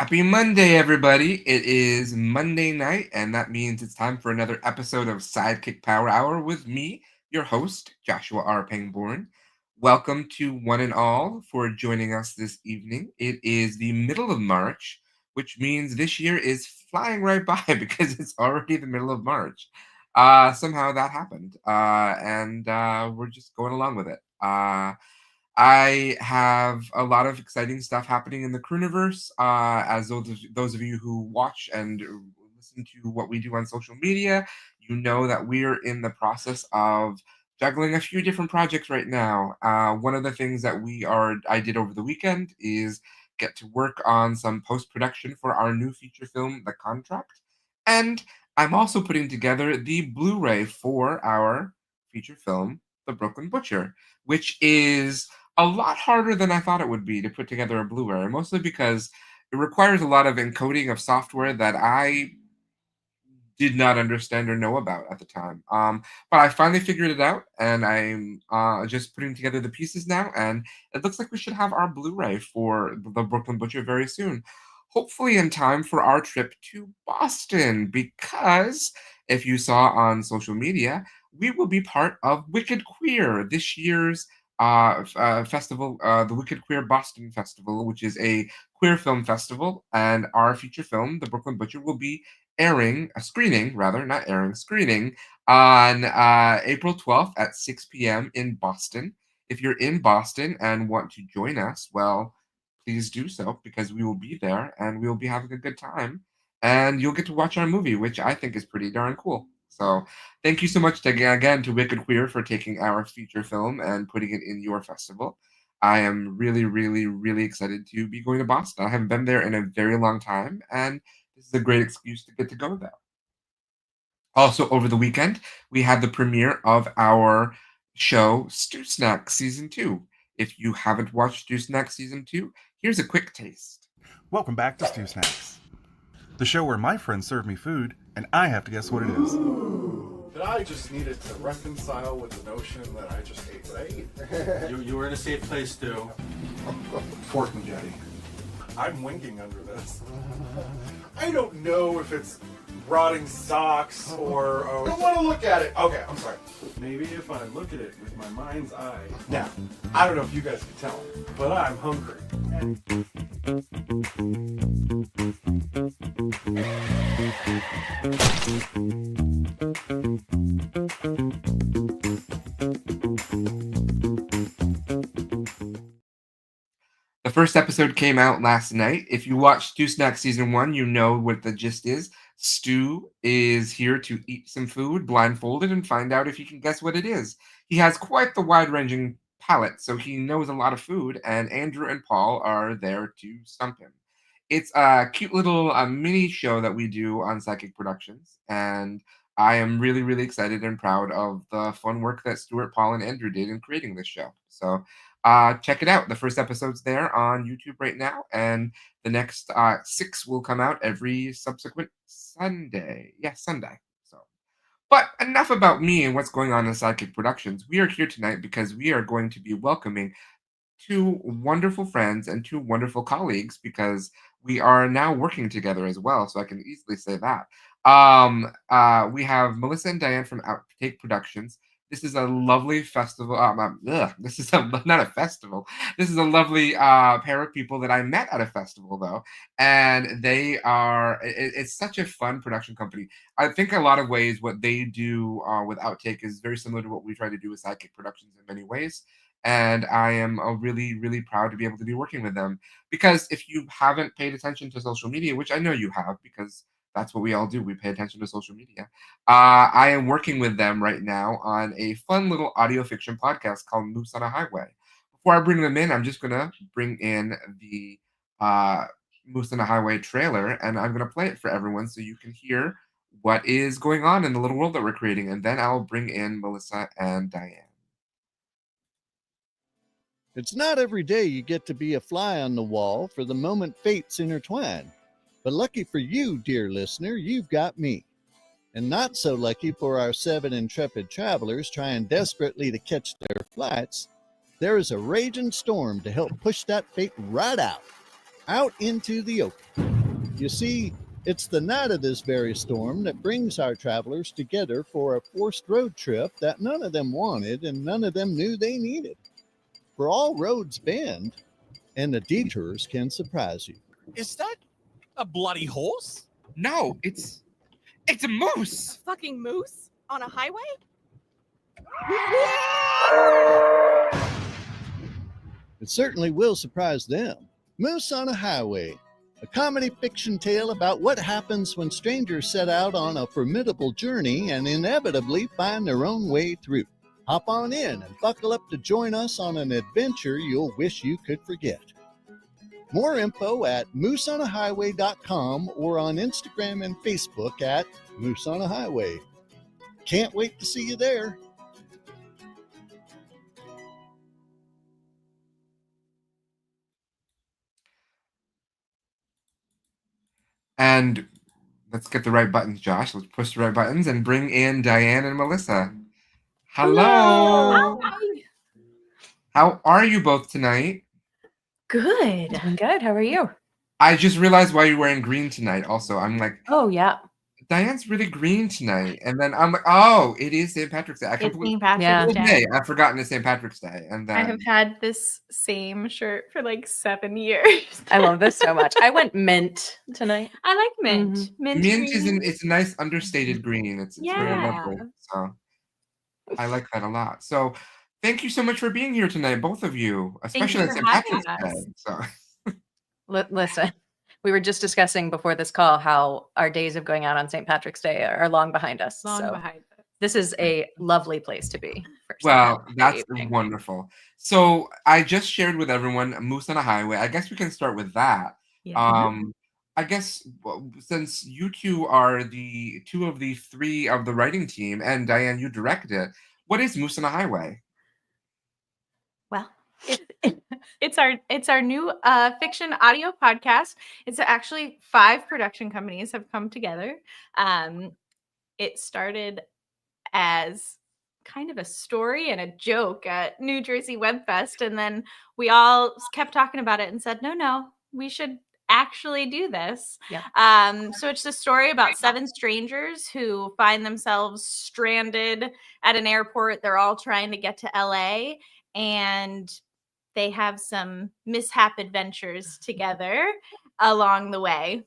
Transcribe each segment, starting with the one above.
Happy Monday, everybody. It is Monday night, and that means it's time for another episode of SideKick Power Hour with me, your host, Joshua R. Pangborn. Welcome to one and all for joining us this evening. It is the middle of March, which means this year is flying right by because it's already the middle of March. Somehow that happened, and we're just going along with it. I have a lot of exciting stuff happening in the Crooniverse. As those of you who watch and listen to what we do on social media, you know that we're in the process of juggling a few different projects right now. One of the things that I did over the weekend is get to work on some post production for our new feature film, The Contract, and I'm also putting together the Blu-ray for our feature film, The Brooklyn Butcher, which is a lot harder than I thought it would be to put together a Blu-ray, mostly because it requires a lot of encoding of software that I did not understand or know about at the time. But I finally figured it out, and I'm just putting together the pieces now, and it looks like we should have our Blu-ray for the Brooklyn Butcher very soon. Hopefully in time for our trip to Boston, because if you saw on social media, we will be part of Wicked Queer, this year's festival, the Wicked Queer Boston Festival, which is a queer film festival, and our feature film, The Brooklyn Butcher, will be screening rather, not airing, screening on April 12th at 6 p.m. in Boston. If you're in Boston and want to join us, well, please do so because we will be there and we will be having a good time. And you'll get to watch our movie, which I think is pretty darn cool. So thank you so much again to Wicked Queer for taking our feature film and putting it in your festival. I am really, really, really excited to be going to Boston. I haven't been there in a very long time, and this is a great excuse to get to go there. Also, over the weekend, we had the premiere of our show, Stew Snack Season 2. If you haven't watched Stew Snack Season 2, here's a quick taste. Welcome back to Stew Snacks, the show where my friends serve me food and I have to guess what it is. But I just needed to reconcile with the notion that I just ate what I ate. You were in a safe place, too. Fork and jetty. I'm winking under this. I don't know if it's rotting socks or... I don't want to look at it. Okay, I'm sorry. Maybe if I look at it with my mind's eye. Now, I don't know if you guys can tell, but I'm hungry. The first episode came out last night. If you watched Stew Snack Season 1, you know what the gist is. Stu is here to eat some food blindfolded and find out if he can guess what it is. He has quite the wide-ranging palate, so he knows a lot of food, and Andrew and Paul are there to stump him. It's a cute little mini show that we do on SideKick Productions, and I am really, really excited and proud of the fun work that Stuart, Paul, and Andrew did in creating this show. So check it out. The first episode's there on YouTube right now, and the next 6 will come out every subsequent Sunday. Yeah, Sunday. So, but enough about me and what's going on in SideKick Productions. We are here tonight because we are going to be welcoming 2 wonderful friends and 2 wonderful colleagues because we are now working together as well. So I can easily say that. We have Melissa and Diann from Outtake Productions. This is a lovely festival. This is not a festival. This is a lovely pair of people that I met at a festival, though. And they are, it's such a fun production company. I think a lot of ways what they do with Outtake is very similar to what we try to do with SideKick Productions in many ways. And I am really, really proud to be able to be working with them. Because if you haven't paid attention to social media, which I know you have, because that's what we all do. We pay attention to social media. I am working with them right now on a fun little audio fiction podcast called Moose on a Highway. Before I bring them in, I'm just going to bring in the Moose on a Highway trailer, and I'm going to play it for everyone so you can hear what is going on in the little world that we're creating. And then I'll bring in Melissa and Diann. It's not every day you get to be a fly on the wall for the moment fates intertwine. But lucky for you, dear listener, you've got me. And not so lucky for our 7 intrepid travelers trying desperately to catch their flights, there is a raging storm to help push that fate right out into the open. You see, it's the night of this very storm that brings our travelers together for a forced road trip that none of them wanted and none of them knew they needed. For all roads bend, and the detours can surprise you. Is that a bloody horse? No, it's a moose. Fucking moose on a highway? It certainly will surprise them. Moose on a Highway, a comedy fiction tale about what happens when strangers set out on a formidable journey and inevitably find their own way through. Hop on in and buckle up to join us on an adventure you'll wish you could forget. More info at mooseonahighway.com or on Instagram and Facebook at Moose on a Highway. Can't wait to see you there. And let's get the right buttons, Josh. Let's push the right buttons and bring in Diann and Melissa. Hello. Hi. How are you both tonight? Good. I'm good. How are you? I just realized why you're wearing green tonight. Also, I'm like, Oh, yeah. Diane's really green tonight, and then I'm like, oh, it is St. Patrick's Day. I It's completely St. Patrick's Yeah. Day. Day. I've forgotten it's St. Patrick's Day, and I then have had this same shirt for like 7 years. I love this so much. I went mint tonight. I like mint. Mhm. Mint, mint is green. it's a nice understated green. It's very Yeah. lovely. So I like that a lot. So thank you so much for being here tonight, both of you, especially you on for St. having Patrick's us. Day. So Listen, we were just discussing before this call how our days of going out on St. Patrick's Day are long behind us. Long so behind us. this is a lovely place to be. For St. well, Patrick's Day that's evening. wonderful. So I just shared with everyone Moose on a Highway. I guess we can start with that. Yeah. I guess since you two are the two of the three of the writing team, and Diann, you directed it. What is Moose on a Highway? Well, it's our new fiction audio podcast. It's actually 5 production companies have come together. It started as kind of a story and a joke at New Jersey Web Fest, and then we all kept talking about it and said, no, we should actually do this. Yeah. So it's the story about 7 strangers who find themselves stranded at an airport. They're all trying to get to LA, and they have some mishap adventures together along the way.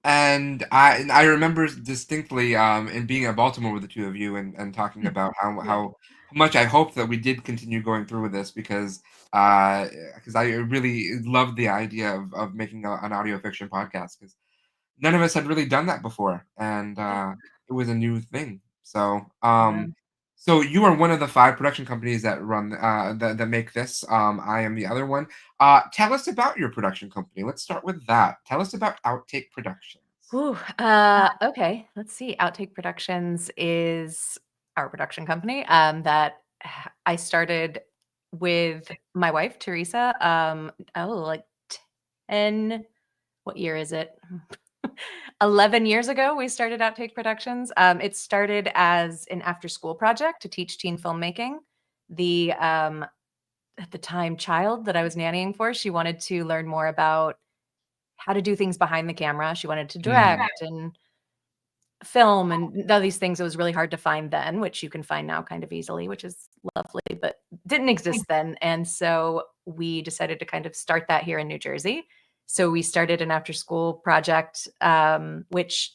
And I remember distinctly in being at Baltimore with the two of you and talking about how much I hoped that we did continue going through with this because I really loved the idea of making an audio fiction podcast because none of us had really done that before, and it was a new thing. So so you are one of the 5 production companies that run that make this. I am the other one. Tell us about your production company. Let's start with that. Tell us about Outtake Productions. Ooh, okay, let's see. Outtake Productions is our production company that I started with my wife, Teresa. Like 10, what year is it? 11 years ago, we started Outtake Productions. It started as an after-school project to teach teen filmmaking. The at the time child that I was nannying for, she wanted to learn more about how to do things behind the camera. She wanted to direct and film and all these things. It was really hard to find then, which you can find now kind of easily, which is lovely, but didn't exist then. And so we decided to kind of start that here in New Jersey. So we started an after-school project, which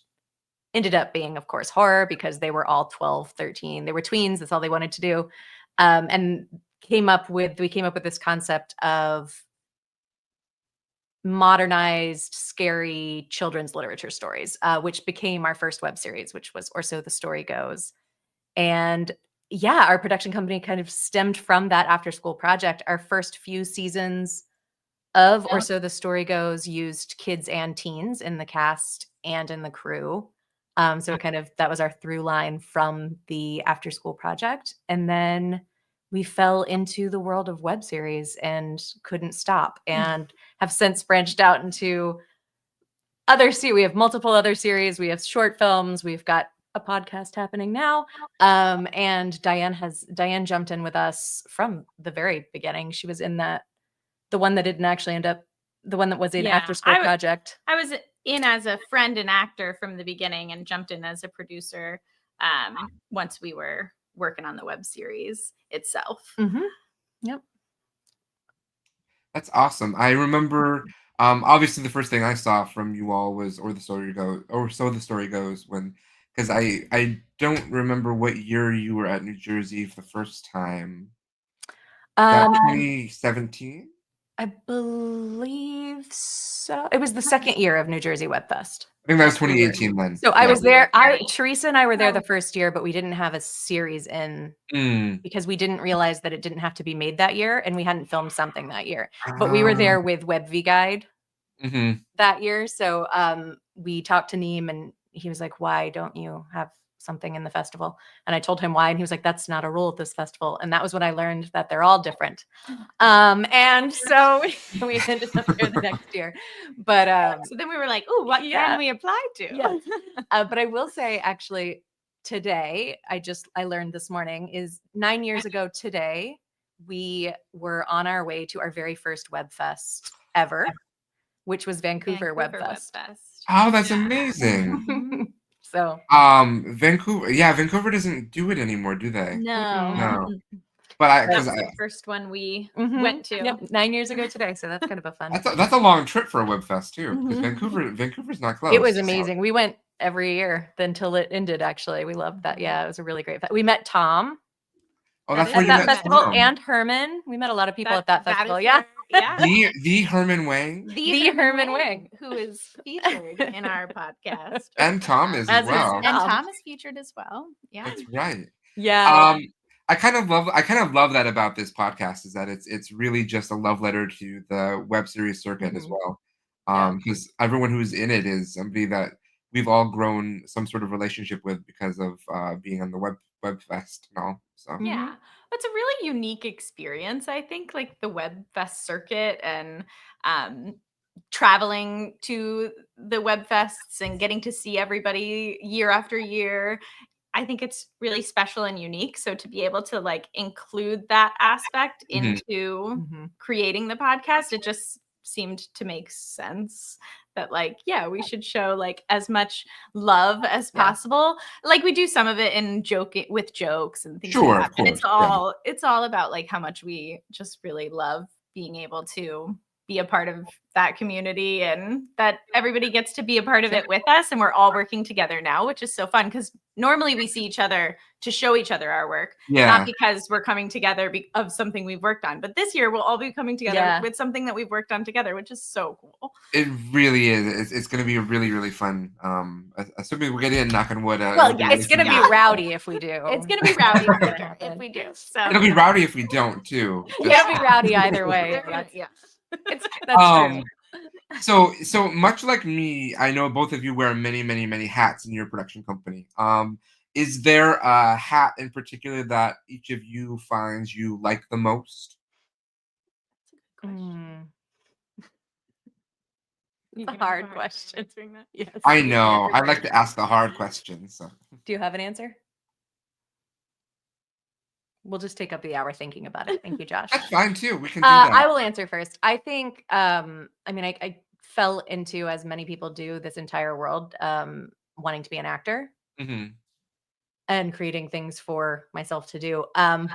ended up being, of course, horror because they were all 12, 13. They were tweens. That's all they wanted to do. And we came up with this concept of modernized, scary children's literature stories, which became our first web series, which was Or So the Story Goes. And yeah, our production company kind of stemmed from that after-school project. Our first few seasons of Or So the Story Goes used kids and teens in the cast and in the crew. So it kind of, that was our through line from the after school project. And then we fell into the world of web series and couldn't stop and have since branched out into other series. We have multiple other series. We have short films. We've got a podcast happening now. And Diann jumped in with us from the very beginning. She was in the one that didn't actually end up the one that was in Yeah, After School Project. I was in as a friend and actor from the beginning and jumped in as a producer once we were working on the web series itself. Yep. That's awesome. I remember, obviously the first thing I saw from you all was "Or the Story Goes," or "So the Story Goes," because I don't remember what year you were at New Jersey for the first time. That 2017? I believe so. It was the second year of New Jersey Web Fest. I think that was 2018 then. So I was there. Teresa and I were there the first year, but we didn't have a series in because we didn't realize that it didn't have to be made that year, and we hadn't filmed something that year. But we were there with Web V Guide that year. So we talked to Neem, and he was like, "Why don't you have something in the festival?" And I told him why, and he was like, "That's not a rule at this festival." And that was when I learned that they're all different. And so we ended up there the next year. But so then we were like, "Oh, what can we apply to?" Yes. But I will say, actually, today I learned this morning is 9 years ago today we were on our way to our very first Web Fest ever, which was Vancouver Web Fest. Oh, that's amazing. So Vancouver doesn't do it anymore, do they? No. But that's the first one we went to. Yep, 9 years ago today. So that's kind of a fun. That's a long trip for a Web Fest too, because Vancouver's not close. It was amazing. We went every year until it ended. Actually, we loved that. Yeah, it was a really great. We met Tom. Oh, that's where you met festival Tom. And Herman. We met a lot of people at that festival. Yeah. The Herman Wang. The Herman Wang, who is featured in our podcast. And Tom is as well. And Tom is featured as well. Yeah. That's right. Yeah. I kind of love that about this podcast is that it's really just a love letter to the web series circuit as well. Because everyone who's in it is somebody that we've all grown some sort of relationship with because of being on the web fest and all. So yeah, it's a really unique experience. I think like the web fest circuit and traveling to the web fests and getting to see everybody year after year. I think it's really special and unique. So to be able to like include that aspect into creating the podcast, it just seemed to make sense that like, yeah, we should show like as much love as possible. Like we do some of it in with jokes and things like that. And it's all about like how much we just really love being able to be a part of that community and that everybody gets to be a part of it with us. And we're all working together now, which is so fun because normally we see each other to show each other our work, not because we're coming together of something we've worked on. But this year we'll all be coming together with something that we've worked on together, which is so cool. It really is. It's going to be really, really fun. Assuming we're getting knock on wood. It's going to be rowdy if we do. It's going to be rowdy if we do. So it'll be rowdy if we don't too. It'll be rowdy either way. That's true. So much like me, I know both of you wear many, many, many hats in your production company. Is there a hat in particular that each of you finds you like the most? It's a hard question. Yes. I know. I like to ask the hard questions. So. Do you have an answer? We'll just take up the hour thinking about it. Thank you, Josh. That's fine too. We can do that. I will answer first. I think, I fell into, as many people do, this entire world wanting to be an actor and creating things for myself to do. And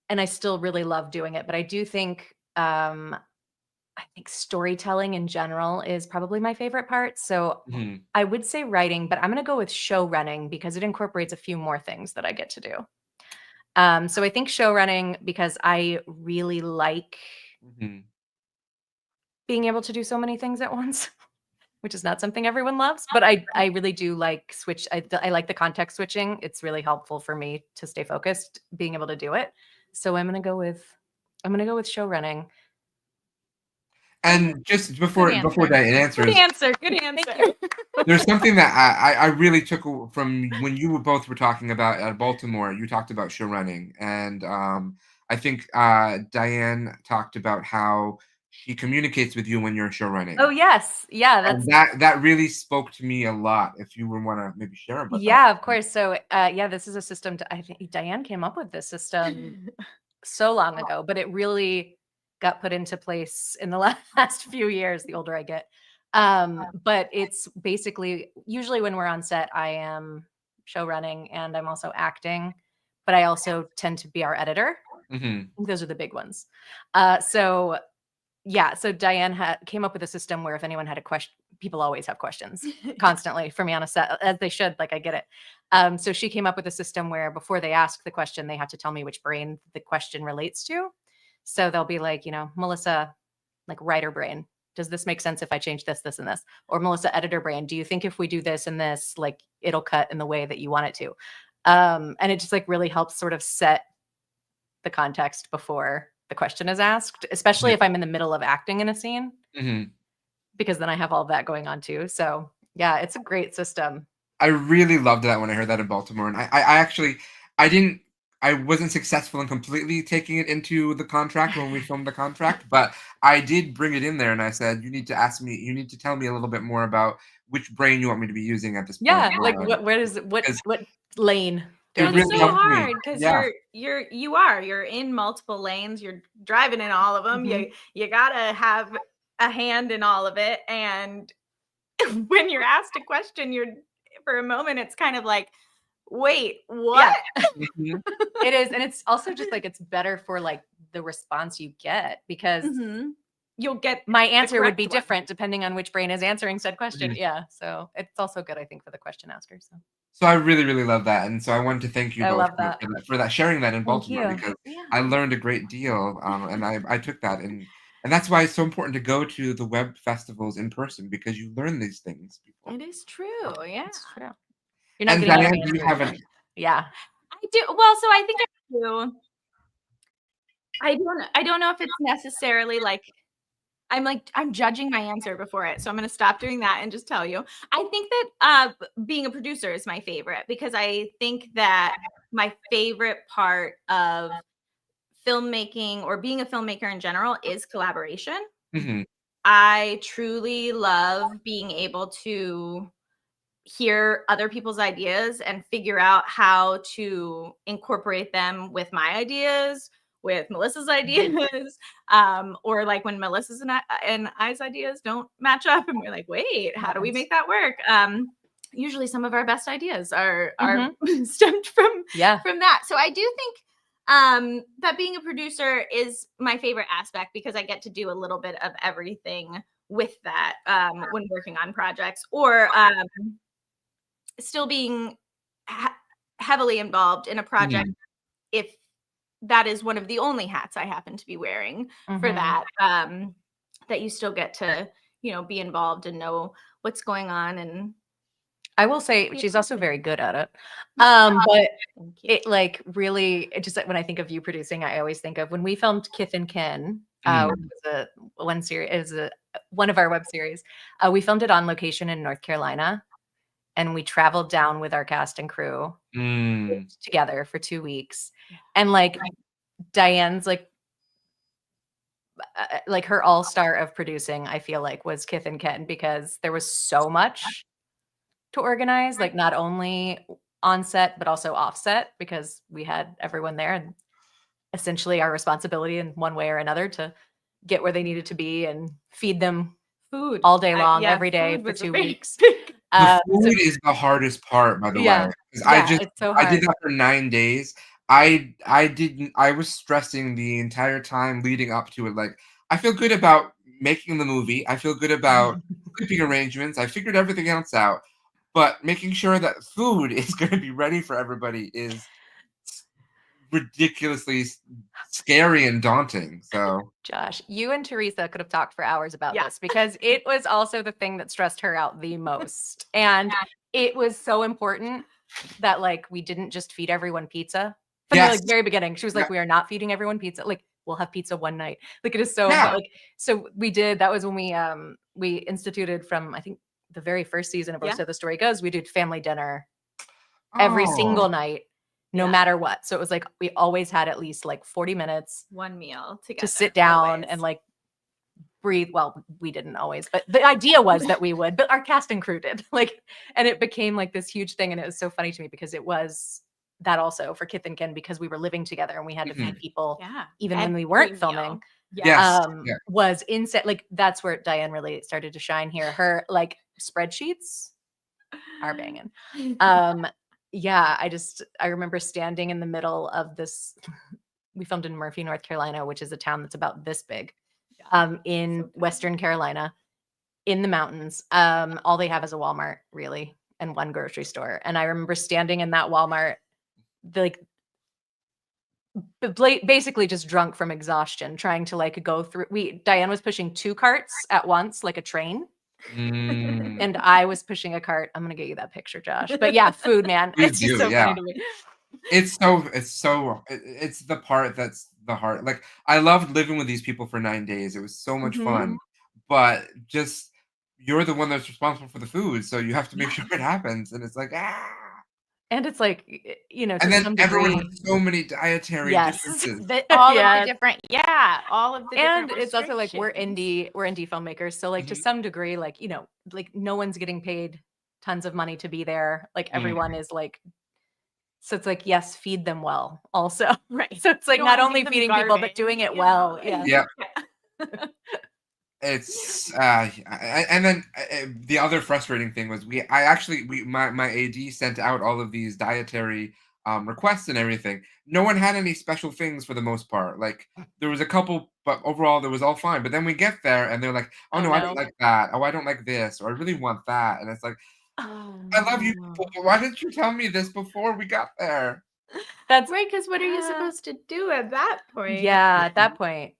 I still really love doing it. But I do think, I think storytelling in general is probably my favorite part. So I would say writing, but I'm going to go with show running because it incorporates a few more things that I get to do. So I think show running because I really like being able to do so many things at once, which is not something everyone loves, but I really do like I like the context switching. It's really helpful for me to stay focused, being able to do it. So I'm going to go with show running. And just before Diann answers, good answer. There's something that I really took from when you both were talking about at Baltimore. You talked about show running, and I think Diann talked about how she communicates with you when you're show running. Oh yes, yeah, that really spoke to me a lot. If you would want to maybe share about that. Yeah, of course. So this is a system. I think Diann came up with this system so long ago, but it really got put into place in the last few years, the older I get. But it's basically usually when we're on set, I am show running and I'm also acting, but I also tend to be our editor. Mm-hmm. Those are the big ones. So Diann came up with a system where if anyone had a question, people always have questions constantly for me on a set, as they should. Like, I get it. So she came up with a system where before they ask the question, they have to tell me which brain the question relates to. So they'll be like, Melissa, like writer brain. Does this make sense if I change this, this, and this? Or Melissa, editor brain. Do you think if we do this and this, like it'll cut in the way that you want it to? And it just like really helps sort of set the context before the question is asked, especially if I'm in the middle of acting in a scene, because then I have all that going on too. So yeah, it's a great system. I really loved that when I heard that in Baltimore, and I wasn't successful in completely taking it into the contract when we filmed the contract, but I did bring it in there, and I said, you need to tell me a little bit more about which brain you want me to be using at this point. Yeah, like what lane? And it's so hard because you're in multiple lanes. You're driving in all of them. You gotta have a hand in all of it. And when you're asked a question, for a moment, it's kind of like, wait, what? Yeah. It is, and it's also just like it's better for like the response you get because you'll get my answer would be different depending on which brain is answering said question. Yeah, so it's also good, I think, for the question asker. So I really, really love that, and so I wanted to thank you both for that, sharing that in Baltimore, because I learned a great deal, and I took that, and that's why it's so important to go to the web festivals in person, because you learn these things. It is true, yeah. It's true. You're not getting Diann, do you have any? Yeah, I do. Well, so I think I do. I don't know if it's necessarily like I'm judging my answer before it. So I'm going to stop doing that and just tell you. I think that being a producer is my favorite, because I think that my favorite part of filmmaking or being a filmmaker in general is collaboration. I truly love being able to hear other people's ideas and figure out how to incorporate them with my ideas, with Melissa's ideas, or like when Melissa's and I's ideas don't match up and we're like, wait, how do we make that work? Usually some of our best ideas are stemmed from that. So I do think that being a producer is my favorite aspect, because I get to do a little bit of everything with that when working on projects, or still being heavily involved in a project if that is one of the only hats I happen to be wearing for that, that you still get to, be involved and know what's going on. And I will say she's also very good at it. But it like really, it just when I think of you producing, I always think of when we filmed Kith and Kin, which was one of our web series. We filmed it on location in North Carolina, and we traveled down with our cast and crew together for 2 weeks. And like Diann's like her all-star of producing, I feel like, was Kith and Kin, because there was so much to organize, like not only on set but also off set, because we had everyone there, and essentially our responsibility in one way or another to get where they needed to be and feed them food all day long, every day for 2 weeks. The food is the hardest part, by the way. I did that for 9 days. I was stressing the entire time leading up to it. Like, I feel good about making the movie. I feel good about sleeping arrangements. I figured everything else out. But making sure that food is going to be ready for everybody is ridiculously scary and daunting. So Josh, you and Teresa could have talked for hours about this, because it was also the thing that stressed her out the most. And it was so important that like we didn't just feed everyone pizza. From the like, very beginning, she was like, we are not feeding everyone pizza. Like, we'll have pizza one night. Like, it is so like, so we did, that was when we instituted from, I think, the very first season of So the Story Goes, we did family dinner every single night, no matter what. So it was like we always had at least like 40 minutes, one meal together, to sit down and like breathe. Well, we didn't always, but the idea was that we would, but our cast and crew did. Like, and it became like this huge thing. And it was so funny to me, because it was that also for Kith and Kin, because we were living together and we had to feed people even when we weren't filming. Yes. Yeah. Was insane. Like that's where Diann really started to shine here. Her like spreadsheets are banging. Yeah, I remember standing in the middle of this. We filmed in Murphy, North Carolina, which is a town that's about this big, in Western Carolina, in the mountains. All they have is a Walmart, really, and one grocery store. And I remember standing in that Walmart, basically just drunk from exhaustion, trying to like go through. Diann was pushing 2 carts at once, like a train. And I was pushing a cart. I'm gonna get you that picture, Josh. But yeah, food, man. Please It's just do, so yeah. funny to me. It's the part that's the heart. Like I loved living with these people for 9 days. It was so much fun. But just you're the one that's responsible for the food, so you have to make sure it happens. And it's like And it's like, you know, to and then some everyone degree, has so many dietary yes, differences. All Yeah. of the different, all of the and different it's also like we're restrictions. indie filmmakers, so like to Mhm. some degree, like, you know, like no one's getting paid tons of money to be there. Like everyone is like, so it's like, yes, feed them well also. Right. So it's You like don't not wanna only feed them feeding people, but doing garbage, it you well. know, Yeah. Yep. It's and then the other frustrating thing was my AD sent out all of these dietary requests and everything. No one had any special things for the most part. Like there was a couple, but overall there was all fine. But then we get there and they're like, "Oh Oh, no, I don't no. like that. Oh, I don't like this. Or I really want that." And it's like, Oh, "I love you no. people, but why didn't you tell me this before we got there?" That's Right, because what are you Yeah. supposed to do at that point? Yeah, at that point.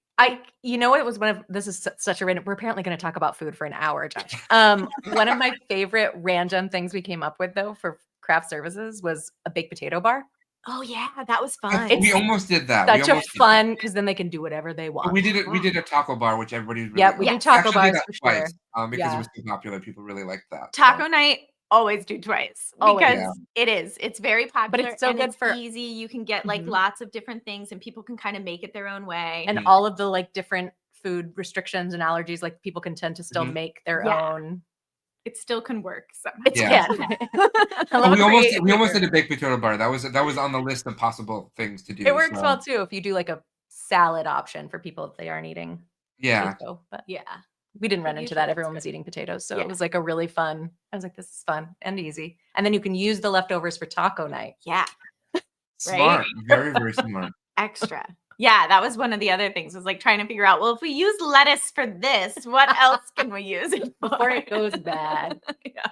You know what, it was one of this is such a random, we're apparently going to talk about food for an hour, Josh. One of my favorite random things we came up with though for craft services was a baked potato bar. Oh yeah, that was fun. We almost did that. Such a fun, because then they can do whatever they want. We did a taco bar, which everybody really Yeah, we do Yes. taco actually did bars that for twice, sure. because it Yeah. was so popular. People really liked that. Taco night, always do twice Always. because it's very popular, it's so and good it's for- easy. You can get like Mhm. lots of different things, and people can kind of make it their own way. And all of the like different food restrictions and allergies, like people can tend to still Mhm. make their Yeah. own. It still can work somehow. It Yeah. can. I Oh, love we almost creative we almost thinker. did a baked potato bar. That was on the list of possible things to do. It works so, well too if you do like a salad option for people if they aren't eating Yeah. potato. But Yeah. we didn't run But into usually that. it's Everyone good. was eating potatoes. So Yeah. it was like a really fun. I was like, this is fun and easy. And then you can use the leftovers for taco night. Yeah. Smart. Very, very smart. Extra. Yeah, that was one of the other things, was like trying to figure out, well, if we use lettuce for this, what else can we use it for? Before it goes bad. Yeah.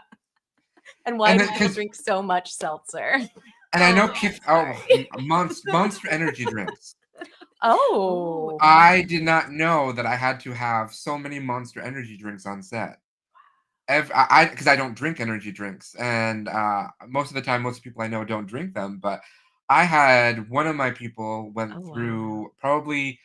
And why And do then- people 'cause- drink so much seltzer? And I know sorry. Monster Energy drinks. Oh. I did not know that I had to have so many Monster Energy drinks on set. Because I don't drink energy drinks, and most of the time, most people I know don't drink them. But I had one of my people went Oh, wow. through probably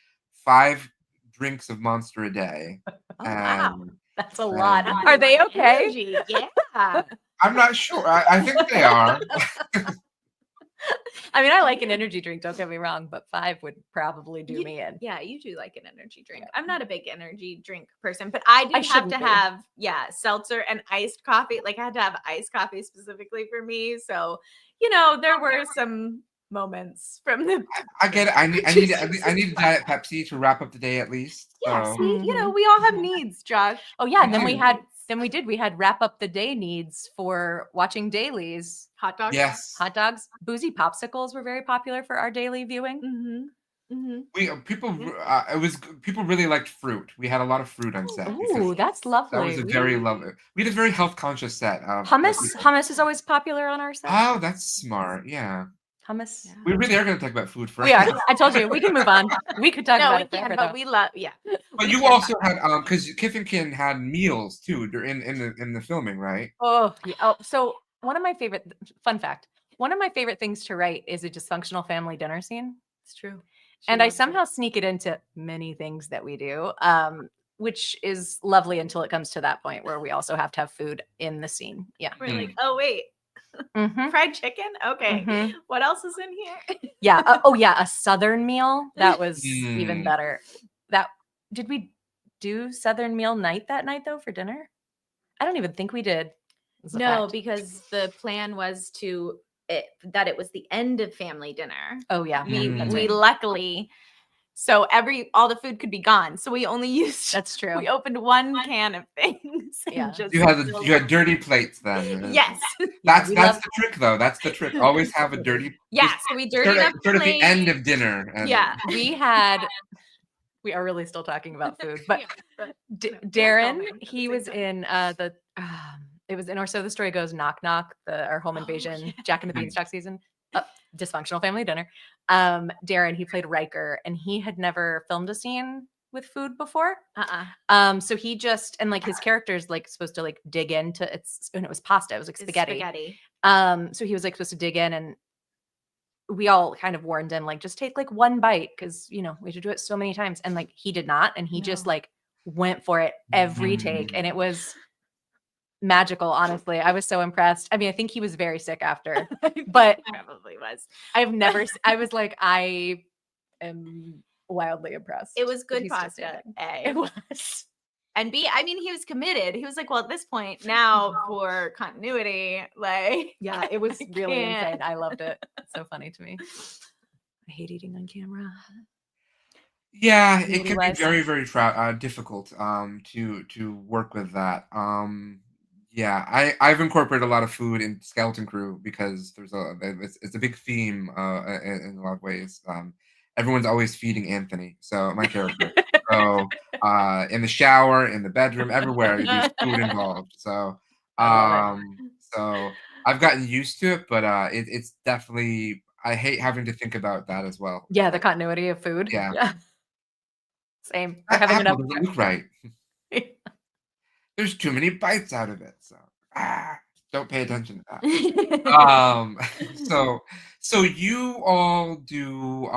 5 drinks of Monster a day. Oh, wow. and That's a lot. That's Are they okay? Energy. Yeah. I'm not sure. I think they are. I mean, I like an energy drink, don't get me wrong, but 5 would probably do You- me in. Yeah, you do like an energy drink. I'm not a big energy drink person, but I do I have shouldn't to be. have, seltzer and iced coffee. Like I had to have iced coffee specifically for me. So, there were some moments from the I get it. I need a Diet Pepsi to wrap up the day at least. yeah, So. see, Mhm. we all have needs, Josh. Oh yeah, and then do. we had wrap up the day needs for watching dailies. Hot dogs. Yes. Hot dogs, boozy popsicles were very popular for our daily viewing. Mm-hmm. Mm-hmm. People really liked fruit. We had a lot of fruit on set. because Ooh, that's lovely. That was a very lovely. We had a very health conscious set. Hummus is always popular on our set. Oh, that's smart. Yeah. Hummus. Yeah. We really are going to talk about food for We are. I told you we can move on. We could talk No, about we it can, forever, but though. we love, But you also had because Kiffinkin had meals too in the filming, right? Oh, yeah. Oh, so one of my favorite fun fact. One of my favorite things to write is a dysfunctional family dinner scene. It's true. And I somehow sneak it into many things that we do, which is lovely until it comes to that point where we also have to have food in the scene. Yeah. We're like, oh wait, Mhm. fried chicken. Okay, Mhm. what else is in here? Yeah. Oh yeah, a Southern meal. That was even Mm. better. Did we do Southern meal night that night though for dinner? I don't even think we did. Is a No, fact. because the plan was that it was the end of family dinner. Oh yeah. We that's we right. luckily So all the food could be gone. So we only used. That's true. We opened one can of things. And Yeah. just You had dirty plates then. Yes. That's we the love- trick though. That's the trick. Always have a dirty. Yeah. just So we dirtied up sort of the plate. end of dinner. And Yeah. We are really still talking about food, but Darren, Darren, he was in it was in Or So the Story Goes, Knock Knock, our home invasion, Jack and the Beanstalk season, dysfunctional family dinner. Darren, he played Riker, and he had never filmed a scene with food before. So he just, and like his character's like supposed to like dig into it was pasta, it was like spaghetti. So he was like supposed to dig in, and we all kind of warned him, like, just take like one bite, because we had to do it so many times, and like he did not, and he just like went for it every take, and it was magical. Honestly, I was so impressed. I mean, I think he was very sick after, but probably was. I was like, I am wildly impressed. It was good He's just pasta. standing. A. It was. And B, I mean, he was committed. He was like, well, at this point now, for continuity, like, Yeah, it was really can't. insane. I loved it. It's so funny to me. I hate eating on camera. Yeah, it Maybe can be less. very, very difficult to work with that. Yeah, I've incorporated a lot of food in Skeleton Crew because it's a big theme in a lot of ways. Everyone's always feeding Anthony, so my character. So in the shower, in the bedroom, everywhere there's food involved. So so I've gotten used to it, but it's definitely, I hate having to think about that as well. Yeah, the continuity of food. Yeah. Same. Or That having apple enough. doesn't look right. There's too many bites out of it, so don't pay attention to that. So you all do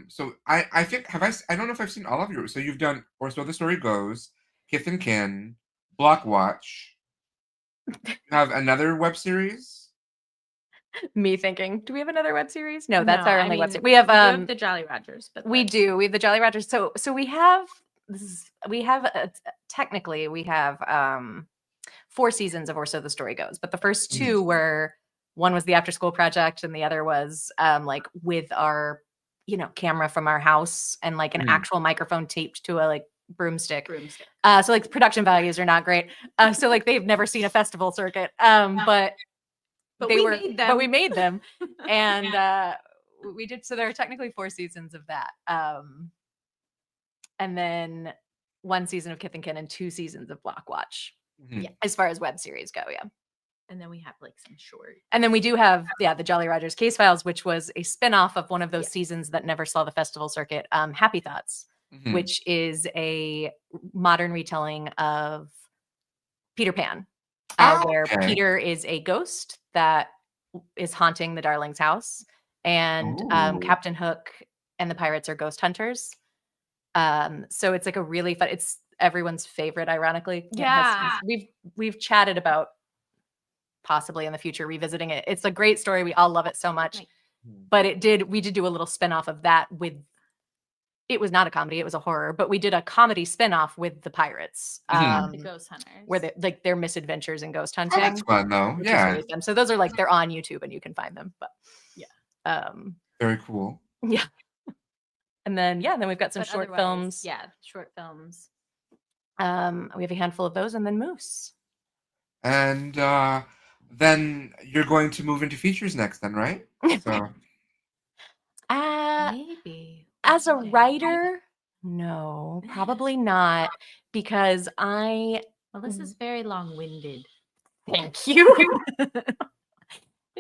so I think I don't know if I've seen all of yours. So you've done Or So the Story Goes, Kith and Kin, Block Watch. You have another web series? Me thinking, do we have another web series? No, that's our only web series. We We have have the Jolly Rogers, but we do. We have the Jolly Rogers. So technically we have 4 seasons of Or So the Story Goes, but the first 2 were, one was the after school project, and the other was like with our camera from our house, and like an actual microphone taped to a like broomstick. So like the production values are not great. So like they've never seen a festival circuit. But we made them. And we did, so there are technically 4 seasons of that. And then 1 season of Kith and Kin and 2 seasons of Block Watch. Mhm. Yeah, as far as web series go, yeah. And then we have like some short. And then we do have the Jolly Rogers Case Files, which was a spin-off of one of those seasons that never saw the festival circuit, Happy Thoughts, Mhm. which is a modern retelling of Peter Pan, where Okay. Peter is a ghost that is haunting the Darling's house, and Ooh. Captain Hook and the pirates are ghost hunters. So it's like a really fun, it's everyone's favorite, ironically. Yeah. We've chatted about possibly in the future revisiting it. It's a great story. We all love it so much. Right. But we did do a little spin-off of that it was not a comedy, it was a horror, but we did a comedy spin-off with the pirates. The Ghost Hunters. Where their misadventures in ghost hunting. Oh, that's fun though. which is Yeah, really fun. So those are like, they're on YouTube and you can find them. But very cool. yeah. And then we've got some But short otherwise, films. Yeah, short films. We have a handful of those, and then Moose. And then you're going to move into features next, then, right? So Maybe. As a writer, no, probably not, because Well, this is very long-winded. thank you.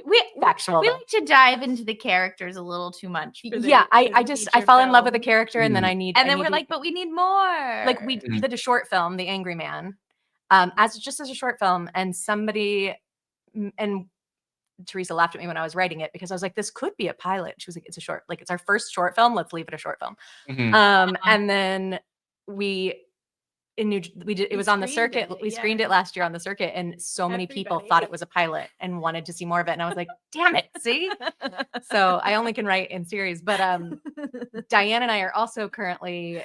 We Factual. we though. like to dive into the characters a little too much. For the- Yeah, for the I feature fall in love with the film. character, and then I need, And I then need we're to- like, but we need more. like we did a short film, The Angry Man, as a short film, and and Teresa laughed at me when I was writing it because I was like, this could be a pilot. She was like, it's a short, like it's our first short film. Let's leave it a short film. Mhm. And then it was on the screened circuit. it, We screened it last year on the circuit, and so many people Everybody. thought it was a pilot and wanted to see more of it. And I was like, damn it, see? So I only can write in series. But Diane and I are also currently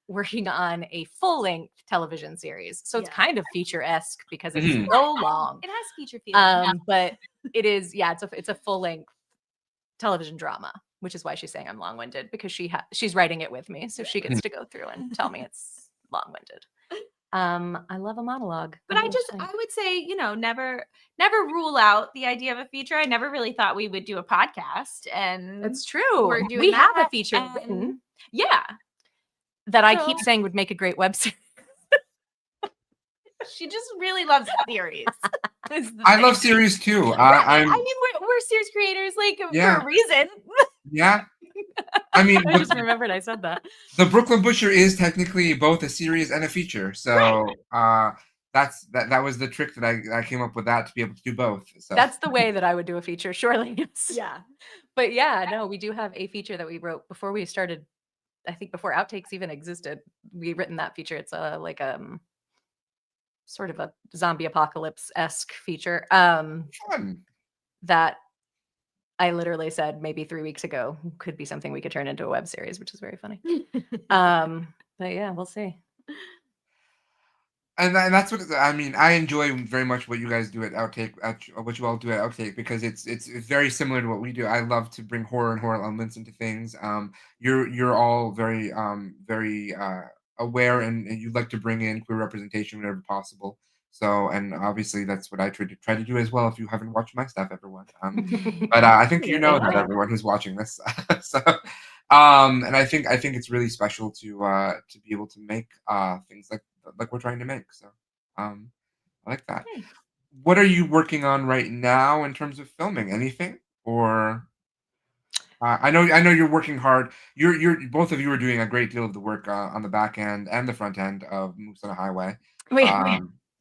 working on a full-length television series. So it's Yeah. kind of feature-esque because it's Mhm. so long. It has feature feeling. But it is, it's a full-length television drama, which is why she's saying I'm long-winded, because she's writing it with me, so she gets to go through and tell me it's long-winded. I love a monologue. But I would say, never rule out the idea of a feature. I never really thought we would do a podcast, and It's true. we're doing We have a that, feature and- written Yeah, that I keep So- saying would make a great web series. she just really loves series. is the I thing. love series too. I I'm mean, we're series creators, like Yeah. for a reason. yeah. I mean, I just remembered I said that. the Brooklyn Butcher is technically both a series and a feature. So that was the trick that I came up with, that to be able to do both. So That's the way that I would do a feature, surely. Yes. Yeah. But yeah, no, we do have a feature that we wrote before we started. I think before Outtakes even existed, we written that feature. It's like sort of a zombie apocalypse-esque feature fun. that I literally said maybe 3 weeks ago could be something we could turn into a web series, which is very funny. But yeah, we'll see. And that's what I mean. I enjoy very much what you guys do at Outtake, what you all do at Outtake, because it's very similar to what we do. I love to bring horror and horror elements into things. You're all very aware, and you like to bring in queer representation whenever possible. So, and obviously that's what I try to do as well. If you haven't watched my stuff, everyone, but I think you know that, everyone who's watching this. So, and I think it's really special to be able to make things like we're trying to make. So, I like that. What are you working on right now in terms of filming? Anything? Or I know you're working hard. You're both of you are doing a great deal of the work on the back end and the front end of Moose on a Highway.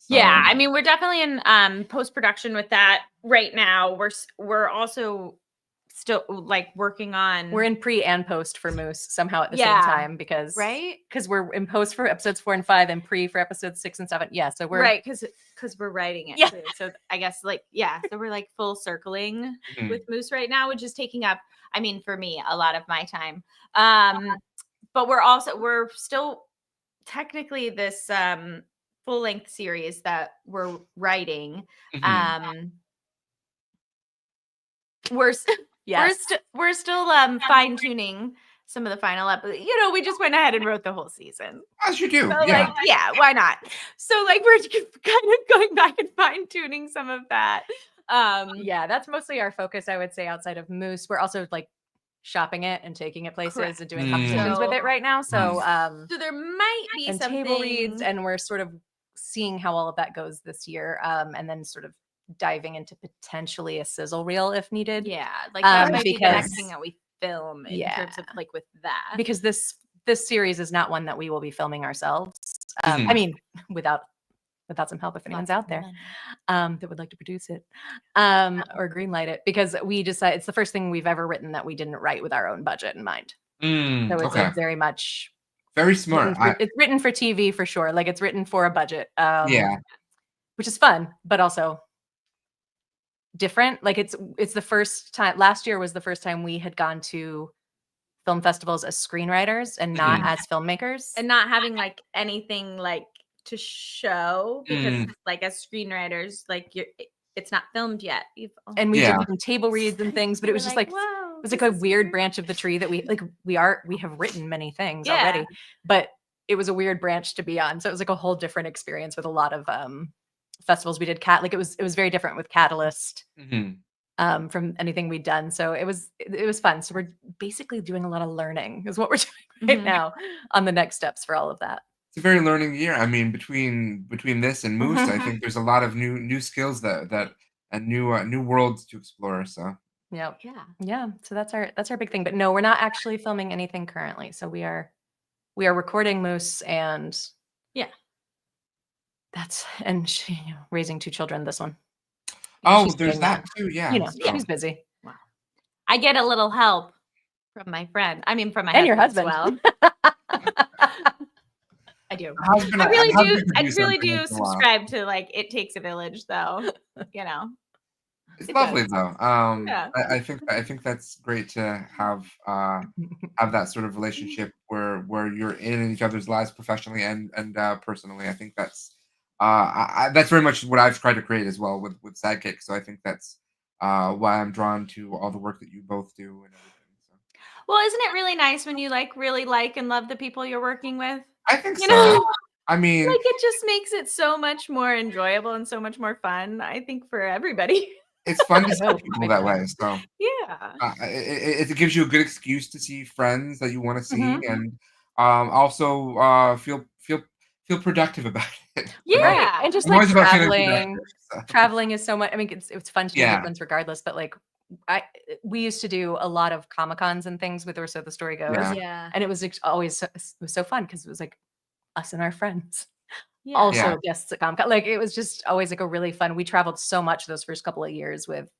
Yeah, I mean, we're definitely in post-production with that right now. We're also still like working on. We're in pre and post for Moose somehow at the same Yeah. time, because we're in post for episodes 4 and 5 and pre for episodes 6 and 7. Yeah, so we're right, because we're writing it too. So I guess so we're like full circling with Moose right now, which is taking up, I mean, for me, a lot of my time. But we're still technically this full-length series that we're writing. We're still fine-tuning some of the final episodes. We just went ahead and wrote the whole season. As you do. So, Yeah. why not? So we're kind of going back and fine-tuning some of that. Yeah, that's mostly our focus, I would say, outside of Moose. We're also like shopping it and taking it places and doing competitions with it right now. So so there might be and some table reads, and we're sort of seeing how all of that goes this year, and then sort of diving into potentially a sizzle reel if needed. Yeah, like that might be the next thing that we film in terms of like with that, because this series is not one that we will be filming ourselves. I mean, without some help, if anyone's out there that would like to produce it or greenlight it, because we decided it's the first thing we've ever written that we didn't write with our own budget in mind. So it's like very much very smart. It's written for TV for sure. Like it's written for a budget. Yeah, which is fun, but also different. Like it's the first time. Last year was the first time we had gone to film festivals as screenwriters and not as filmmakers, and not having like anything like to show, because like as screenwriters, like it's not filmed yet. And we did some table reads and things, but it was just like, whoa, it was like a weird branch of the tree that we have written many things already, but it was a weird branch to be on. So it was like a whole different experience with a lot of festivals we did. It was very different with Catalyst from anything we'd done. So it was fun. So we're basically doing a lot of learning is what we're doing right now on the next steps for all of that. It's a very learning year. I mean, between this and Moose, I think there's a lot of new skills that and new worlds to explore. So yeah. So that's our big thing. But no, we're not actually filming anything currently. So we are recording Moose and raising 2 children. This one. There's that too. Yeah, She's busy. Wow. I get a little help from my friend. I mean, from my and husband your husband. as well. I do. I really do subscribe to like It Takes a Village, though. It's lovely though. I think that's great to have that sort of relationship where you're in each other's lives professionally and personally. I think that's very much what I've tried to create as well with SideKick. So I think that's why I'm drawn to all the work that you both do and everything. So. Well, isn't it really nice when you like really like and love the people you're working with? I think You so. know, I mean, like it just makes it so much more enjoyable and so much more fun, I think, for everybody. it's fun to I see hope. people I that hope. way. So Yeah. it gives you a good excuse to see friends that you want to see, Mhm. and also feel productive about it. Right. Yeah. And just I'm like always about feeling productive. traveling. So. Traveling is so much. I mean, it's fun to do with Yeah, friends regardless, but like we used to do a lot of Comic Cons and things with Or So the Story Goes. yeah, Yeah. And it was always it was so fun because it was like us and our friends. Yeah. yeah. Also guests at Comic Con. Like it was just always like a really fun. We traveled so much those first couple of years with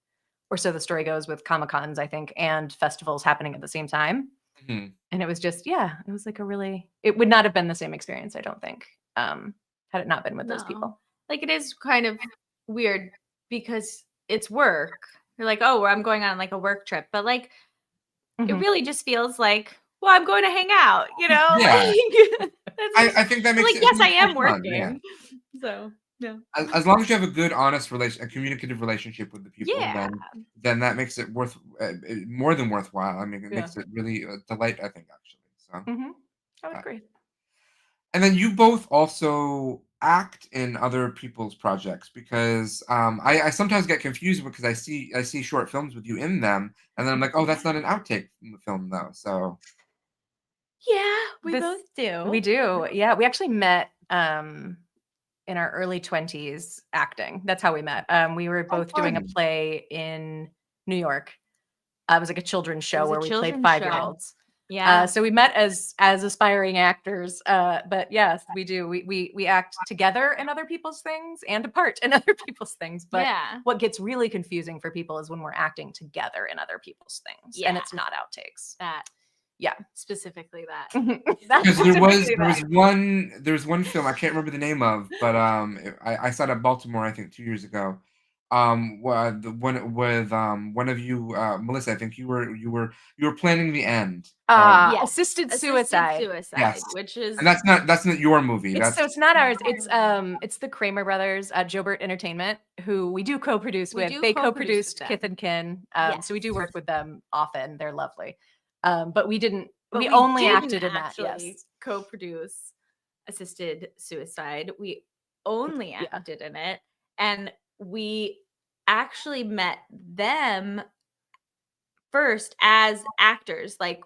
Or So the Story Goes with Comic Cons, I think, and festivals happening at the same time. Mhm. And it was just, yeah, it was like it would not have been the same experience, I don't think, had it not been with those No. people. Like it is kind of weird because it's work. You're like, oh, I'm going on like a work trip, but like it Mhm. really just feels like, well, I'm going to hang out, you know? Yeah. Like, that's just, I think that makes like, it yes, I much am more fun. Yeah. working. So, yeah. As long as you have a good, honest a communicative relationship with the people, Yeah. then that makes it more than worthwhile. I mean, it Yeah. makes it really a delight. I think actually. So, I would uh, agree. and then you both also act in other people's projects because I sometimes get confused because I see short films with you in them, and then I'm like, oh, that's not an outtake film though. So Yeah, we This- both do. We do. Yeah. We actually met in our early 20s acting. That's how we met. We were both doing a fun. play in New York. It was like a children's show was a where we played children's show. 5-year-olds. Yeah. So we met as aspiring actors. But yes, we do. We act together in other people's things and apart in other people's things. But yeah. what gets really confusing for people is when we're acting together in other people's things, and Yeah. it's not outtakes. That. Yeah. Specifically that. That's Because specifically there was one film I can't remember the name of, but I saw it at Baltimore I think 2 years ago. The one with one of you, Melissa. I think you were planning the end. Yeah. Assisted Assisted suicide. suicide, Yes. which is And that's not your movie. It's, That's so it's not ours. It's the Kramer brothers at Jobert Entertainment, who we do co-produce We with. do They co-produce co-produced with Kith them. and Kin. So we do work Yes. with them often. They're lovely. But we didn't. But we only didn't acted in that. actually Yes. co-produce assisted suicide. We only Yeah. acted in it, and we actually met them first as actors, like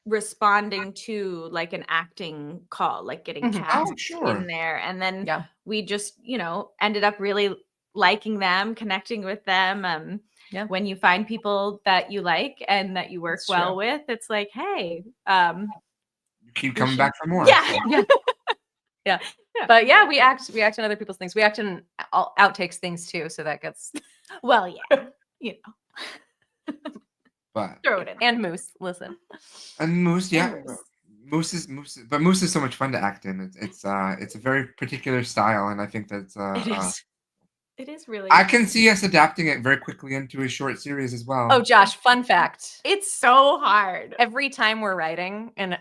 responding to like an acting call, like getting Mhm. cast oh sure. in there, and then Yeah. we just ended up really liking them, connecting with them. Yeah. When you find people that you like and that you work It's well true. with, it's like, hey, You keep we coming should- back for more. yeah. So. Yeah. Yeah. Yeah. But yeah, we act in other people's things. We act in outtakes things too, so that gets Well, yeah, But throw it in. and Moose. Listen. and Moose, yeah. Moose. Moose is so much fun to act in. It's a very particular style, and I think that's It is. It is really. I can see us adapting it very quickly into a short series as well. Oh, Josh, fun fact. It's so hard. Every time we're writing, and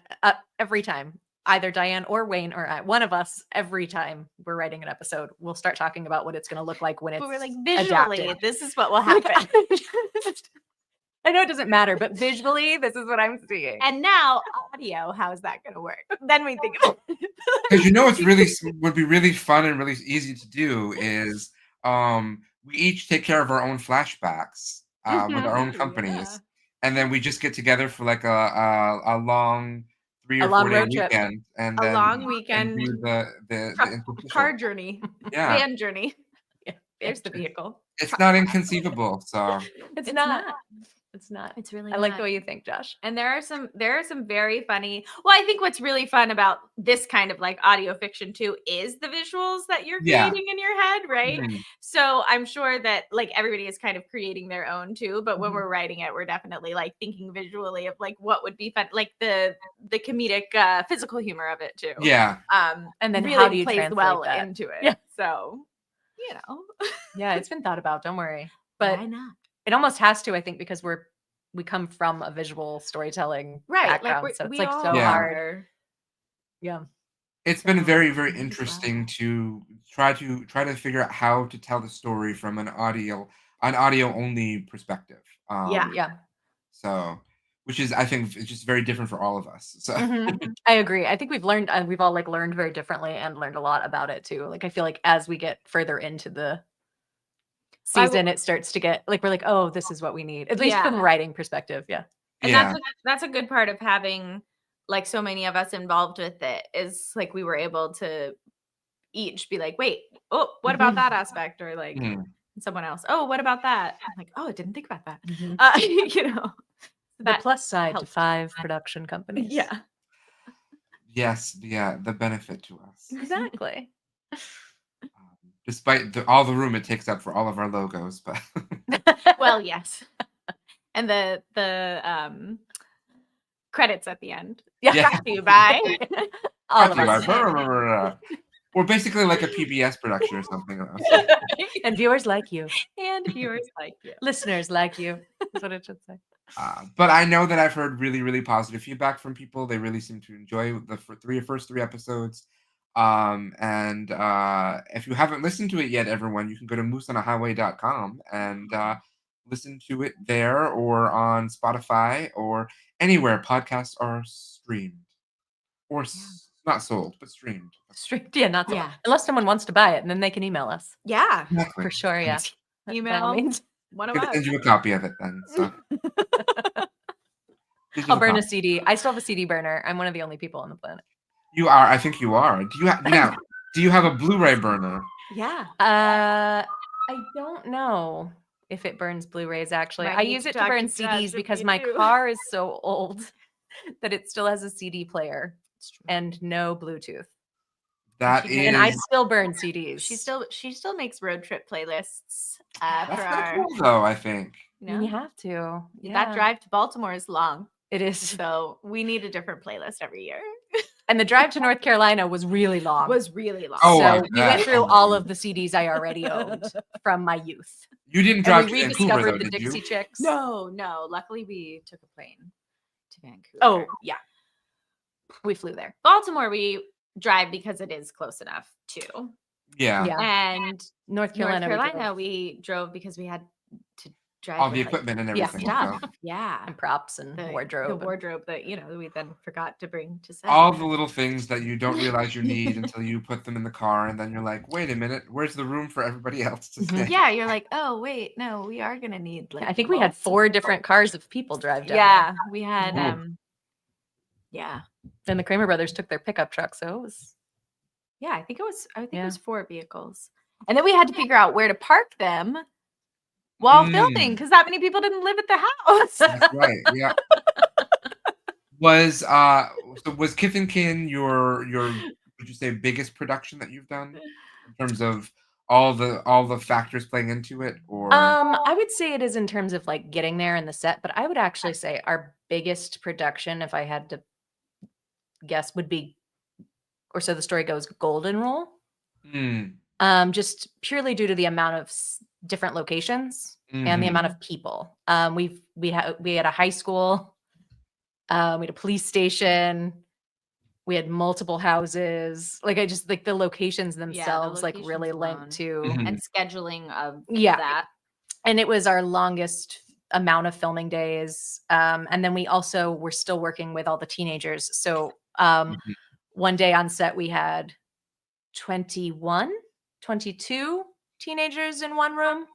every time, either Diane or Wayne or I, one of us, every time we're writing an episode, we'll start talking about what it's going to look like when it's But we're like, visually, adapted. this is what will Like, happen. I know it doesn't matter, but visually, this is what I'm seeing. And now, audio, how is that going to work? Then we think about it. Because what's really would be really fun and really easy to do is we each take care of our own flashbacks with our own companies, and then we just get together for like a long 3 or 4 day road trip. weekend, and A then long and weekend do the interstitial. car journey, Yeah, van journey. Yeah, There's the vehicle. it's not inconceivable. So It's not. It's not. It's really I like not. the way you think, Josh. And there are some very funny. Well, I think what's really fun about this kind of like audio fiction too is the visuals that you're Yeah. creating in your head, right? Mhm. So I'm sure that like everybody is kind of creating their own too. But when Mhm. we're writing it, we're definitely like thinking visually of like what would be fun, like the comedic physical humor of it too. yeah, And then really how do you plays translate well that? into it. Yeah. So Yeah, it's been thought about. Don't worry. But why not? it almost has to, I think, because we come from a visual storytelling Right, background, like so it's we like all so Yeah. hard. are. Yeah. it's been very very Wow. interesting to try to figure out how to tell the story from an audio only perspective. Yeah. Yeah. So which is, I think, it's just very different for all of us. So I agree. I think we've all like learned very differently and learned a lot about it too. Like I feel like as we get further into the season, it starts to get like we're like, oh, this is what we need, at least from a writing perspective. Yeah. And yeah, that's a good part of having like so many of us involved with it, is like we were able to each be like, wait, oh, what about that aspect? Or like someone else, oh, what about that? I'm like, oh, I didn't think about that. You know, The that plus side to helped. 5 production companies. Yeah. yes, yeah, the benefit to us, Exactly. despite all the room it takes up for all of our logos. But Well, yes. And the credits at the end. Yeah. Brought to you by All of Brought to you us. by- blah, blah, blah, blah. We're basically like a PBS production or something. And viewers like you. and viewers like you. Listeners like you. That's what it should say. But I know that I've heard really, really positive feedback from people. They really seem to enjoy the first three episodes. And if you haven't listened to it yet, everyone, you can go to mooseonahighway.com and listen to it there or on Spotify or anywhere podcasts are streamed or not sold, but streamed. Streamed, yeah, not so. Yeah. Unless someone wants to buy it, and then they can email us Yeah. Exactly. for sure. Yeah. Email means one of I'm gonna us. send you a copy of it then. So. I'll burn a CD. I still have a CD burner. I'm one of the only people on the planet. You are. I think you are. Do you now? Do you have a Blu-ray burner? Yeah. I don't know if it burns Blu-rays. Actually, Might I need use to it to talk burn to CDs because my ChatGPT. car is so old that it still has a CD player and no Bluetooth. That is. And I still burn CDs. She still makes road trip playlists for That's our, pretty cool, though. I think. you I mean, know, you have to. Yeah. that drive to Baltimore is long. It is. So we need a different playlist every year. And the drive to North Carolina was really long. Was really long. Oh, I so we went bet. through all of the CDs I already owned from my youth. You didn't And drive we to Vancouver, rediscovered though, the did Dixie you? Chicks. No. Luckily, we took a plane to Vancouver. Oh, yeah. We flew there. Baltimore, we drive because it is close enough too. Yeah. Yeah. And North Carolina. North Carolina, we drove because we had to drive All the with, like, equipment and yeah, everything. stuff. so. Yeah. and props and The wardrobe. wardrobe that, we then forgot to bring to set. All the little things that you don't realize you need until you put them in the car, and then you're like, "Wait a minute, where's the room for everybody else to Mhm. stay?" Yeah, you're like, oh wait, no, we are gonna need like I think we had 4 different cars of people drive down. Yeah, we had Ooh. yeah. And the Kramer brothers took their pickup truck, so it was Yeah, I think it Yeah. was 4 vehicles. And then we had to figure out where to park them while Mm. filming because that many people didn't live at the house. That's right. Yeah. Was Kith and Kin your would you say biggest production that you've done in terms of all the factors playing into it, or I would say it is in terms of like getting there and the set, but I would actually say our biggest production, if I had to guess, would be, or so the story goes, Golden Rule. Just purely due to the amount of different locations and the amount of people. We had a high school, we had a police station, we had multiple houses. Like I just like the locations themselves, like really locations linked alone. to Mhm. And scheduling of Yeah. that. and it was our longest amount of filming days. And then we also were still working with all the teenagers. So one day on set, we had 22 teenagers in one room.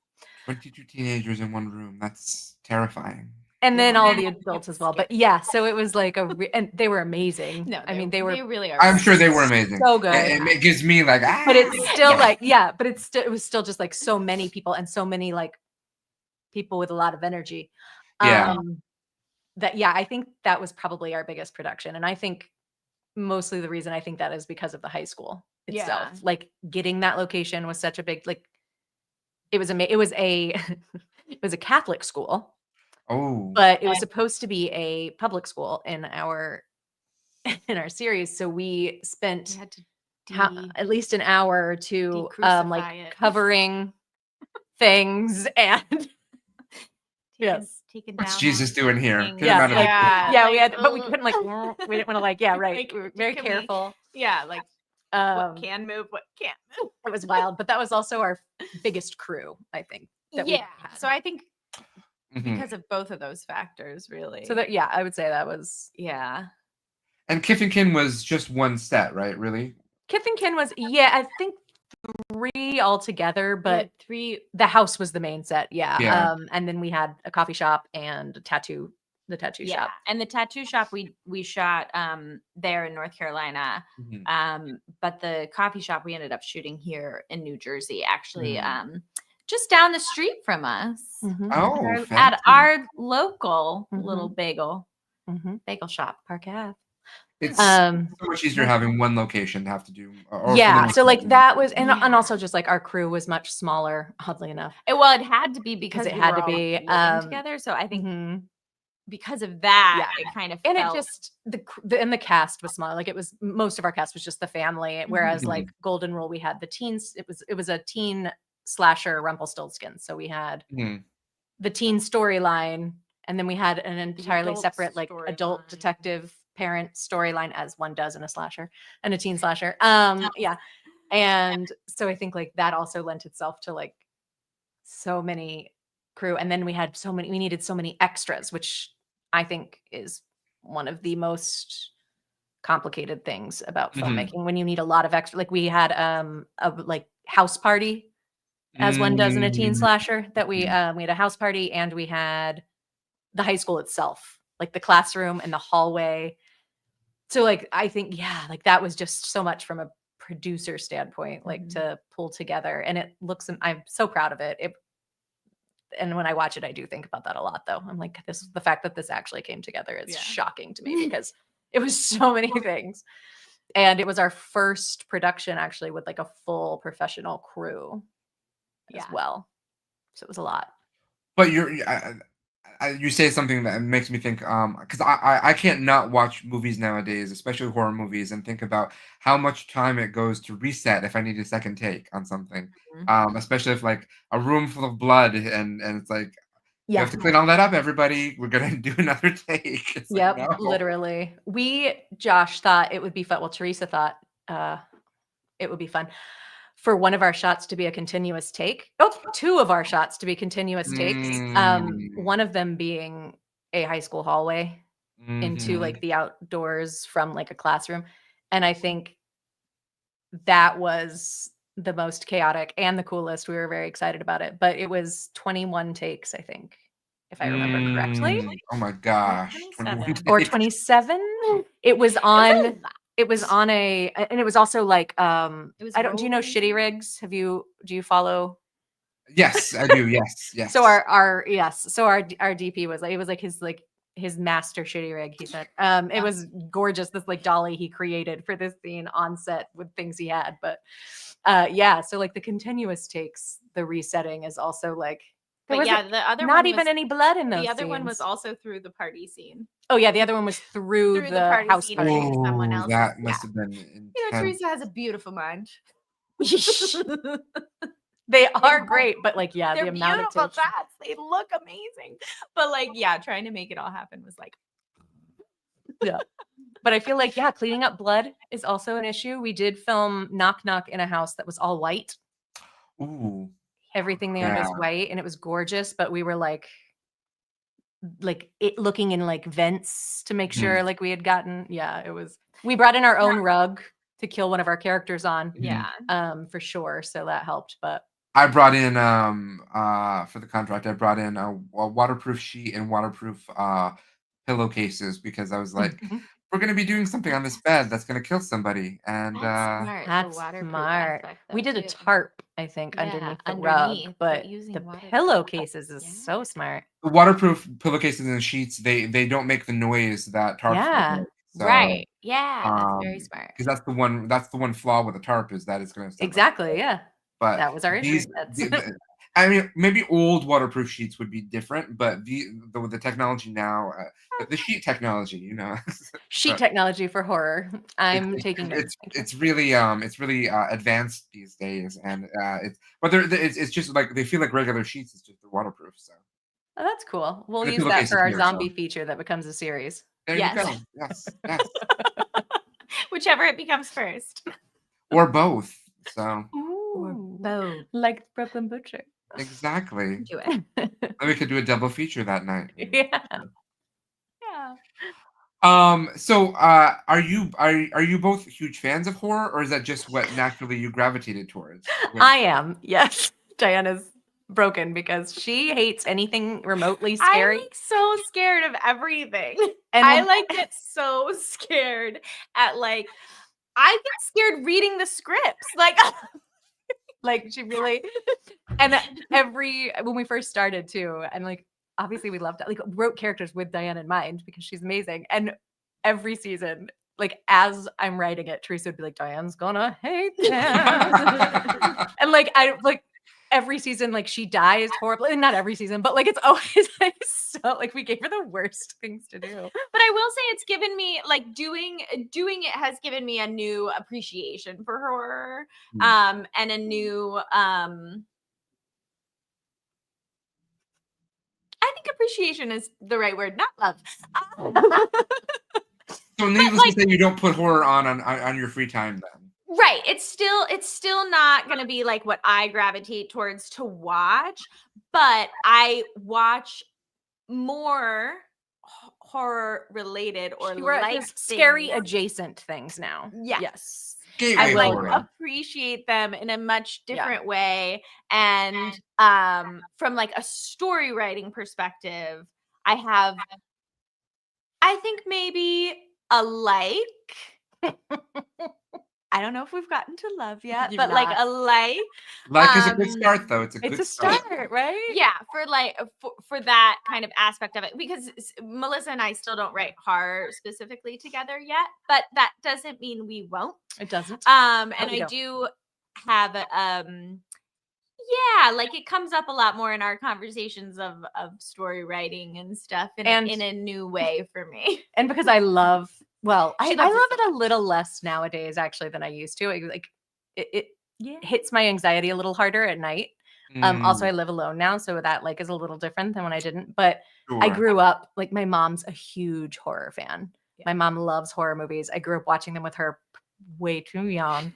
22 teenagers in one room. That's terrifying. And then Yeah. all the adults as well. But yeah, so it was like and they were amazing. No, I mean, they were really are. I'm sure they were amazing. so good. It gives me like, But it's still Yeah. like, but it was still just like so many people and so many like people with a lot of energy. Yeah. I think that was probably our biggest production. And I think mostly the reason I think that is because of the high school itself. Yeah. Like getting that location was such a big, like, it was it was a Catholic school, Oh, but it was supposed to be a public school in our series. So we spent We had to at least an hour or two decrucify like it. covering things and yes. taken what's down. Jesus doing here? thing. Get him Yeah, out of like- here. Yeah, we had, like, but we ugh. couldn't like, we didn't want to like, yeah, right. Like, We were very can we- careful. Yeah, like Um, what can move, what can't move. it was wild, but that was also our biggest crew, I think. that we Yeah. had. So I think Mhm. because of both of those factors, really. So that, yeah, I would say that was yeah. And Kith and Kin was just one set, right? Really? Kith and Kin was, yeah, I think 3 altogether, but 3 the house was the main set, yeah. Yeah. And then we had a coffee shop and the tattoo shop. And the tattoo shop we shot there in North Carolina. Mhm. But the coffee shop we ended up shooting here in New Jersey, actually, Mm. just down the street from us. Mhm. Oh, At fancy. our local Mhm. little bagel shop. Park Ave. It's Um, so much easier having one location to have to do. Or for the yeah, most so like part. that was, and Yeah. also just like our crew was much smaller, oddly enough. Well, it had to be because it we had were to all be, living together. So I think Mhm. because of that, Yeah. it kind of And felt, it just and the cast was small. Like it was, most of our cast was just the family. Whereas like Golden Rule, we had the teens. It was a teen slasher Rumpelstiltskin. So we had Mhm. the teen storyline, and then we had an entirely adult separate like adult storyline. detective parent storyline, as one does in a slasher and a teen slasher. Yeah. And so I think like that also lent itself to like so many crew. And then we needed so many extras, which I think is one of the most complicated things about Mhm. filmmaking, when you need a lot of extra. Like we had a like house party, as one does in a teen slasher, that we had a house party, and we had the high school itself, like the classroom and the hallway. So like I think, yeah, like that was just so much from a producer standpoint, like to pull together. And it looks, I'm so proud of it. And when I watch it, I do think about that a lot, though. I'm like, the fact that this actually came together is shocking to me, because it was so many things. And it was our first production actually with like a full professional crew as well. So it was a lot. But you say something that makes me think, because I can't not watch movies nowadays, especially horror movies, and think about how much time it goes to reset if I need a second take on something. Especially if like a room full of blood and it's like you have to clean all that up, everybody. We're gonna do another take. It's like, Yep, no. literally. Josh thought it would be fun. Well, Teresa thought it would be fun for one of our shots to be a continuous take. Oh, 2 of our shots to be continuous takes. One of them being a high school hallway into like the outdoors from like a classroom. And I think that was the most chaotic and the coolest. We were very excited about it, but it was 21 takes, I think, if I remember correctly. Oh my gosh. 27. Or 27. It was on a, and it was also like, was do you know Shitty Rigs? Do you follow? Yes, I do. Yes, yes. So our DP was like, it was like his master shitty rig, he said. It was gorgeous, this like dolly he created for this scene on set with things he had. But yeah, so like the continuous takes, the resetting is also like, but yeah, the other not one even was, any blood in those the other one scenes. was also through the party scene. Oh yeah, the other one was through the party house scene party. into someone else's. That must have been You know, intense. Teresa has a beautiful mind. They are great, but like, yeah, They're the amount beautiful of takes. shots. They look amazing. But like, yeah, trying to make it all happen was like, Yeah. But I feel like, yeah, cleaning up blood is also an issue. We did film Knock Knock in a house that was all white. Ooh. Everything there was white, and it was gorgeous, but we were like it looking in like vents to make sure like we had gotten, we brought in our own rug to kill one of our characters on. For sure. So that helped. But I brought in for the contract, I brought in a waterproof sheet and waterproof pillowcases, because I was like, we're gonna be doing something on this bed that's gonna kill somebody. And smart. That's smart. We did a tarp, I think, underneath the rug, but the pillowcases is so smart. the waterproof pillowcases and sheets, they don't make the noise that tarps make. So, right. Yeah, that's very smart. Because that's the one flaw with a tarp, is that it's gonna sound Exactly, yeah. But that was our issue. I mean, maybe old waterproof sheets would be different, but the technology now, the sheet technology, you know, sheet technology for horror. I'm taking notes. It's really advanced these days, and it's just like they feel like regular sheets. It's just they're waterproof. So that's cool. We'll the use that for our here, zombie feature that becomes a series. There you go. Yes, yes. Whichever it becomes first, or both. So Ooh, both, like Brooklyn Butcher. Exactly. Do it. And we could do a double feature that night. Yeah. So are you both huge fans of horror, or is that just what naturally you gravitated towards? I am. Yes. Diana's broken because she hates anything remotely scary. I'm like so scared of everything. And I when- like get so scared at like I get scared reading the scripts. Like she really and when we first started too, and like obviously we loved it, like wrote characters with Diane in mind because she's amazing. And every season, like as I'm writing it, Teresa would be like, Diane's gonna hate this. And like I like every season, like she dies horribly. Not every season, but like it's always like so like we gave her the worst things to do. But I will say it's given me like doing it has given me a new appreciation for horror, and a new I think appreciation is the right word, not love. So needless to say, you don't put horror on your free time then. Right. It's still not going to be like what I gravitate towards to watch, but I watch more horror related or like scary things. adjacent things now. Yeah. Yes. Gateway I like horror. appreciate them in a much different way. And from like a story writing perspective, I think maybe a like. I don't know if we've gotten to love yet, but like a like. Like is a good start, though. It's a start, right? Yeah, for like for that kind of aspect of it, because Melissa and I still don't write horror specifically together yet, but that doesn't mean we won't. It doesn't. And I do have yeah, like it comes up a lot more in our conversations of story writing and stuff in a new way for me. And because I love I She love loves it a little less nowadays actually than I used to. It hits my anxiety a little harder at night. Also I live alone now, so that like is a little different than when I didn't. But I grew up like my mom's a huge horror fan. Yeah. My mom loves horror movies. I grew up watching them with her way too young.